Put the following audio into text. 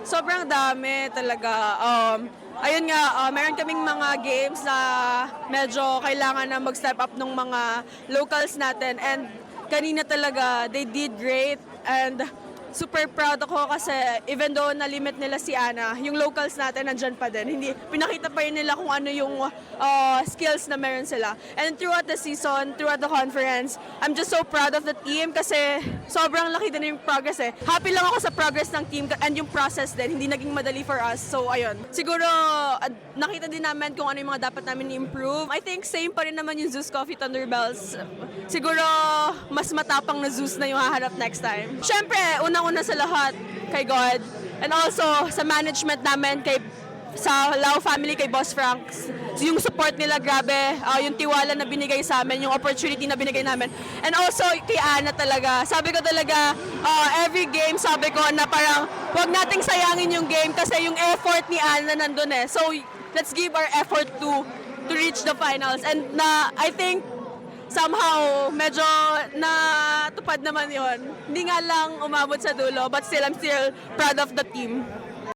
Sobrang dami talaga. Ayun nga, meron kaming mga games na medyo kailangan na mag-step up ng mga locals natin. And kanina talaga, they did great. And super proud ako kasi even though na-limit nila si Ana, yung locals natin nandyan pa din. Hindi, pinakita pa rin nila kung ano yung skills na meron sila. And throughout the season, throughout the conference, I'm just so proud of the team kasi sobrang laki din yung progress eh. Happy lang ako sa progress ng team and yung process din, hindi naging madali for us. So ayun, siguro nakita din namin kung ano yung mga dapat namin i-improve. I think same pa rin naman yung Zeus Coffee Thunderbells. Siguro mas matapang na Zeus na yung haharap next time. Siyempre, unang-una sa lahat kay God and also sa management namin sa Lau family kay Boss Franks. Yung support nila grabe, yung tiwala na binigay sa amin, yung opportunity na binigay namin. And also kay Ana talaga. Sabi ko talaga every game sabi ko na parang wag nating sayangin yung game kasi yung effort ni Ana nandun eh. So let's give our effort to reach the finals. And I think somehow, medyo natupad naman yon. Hindi nga lang umabot sa dulo, but still, I'm still proud of the team.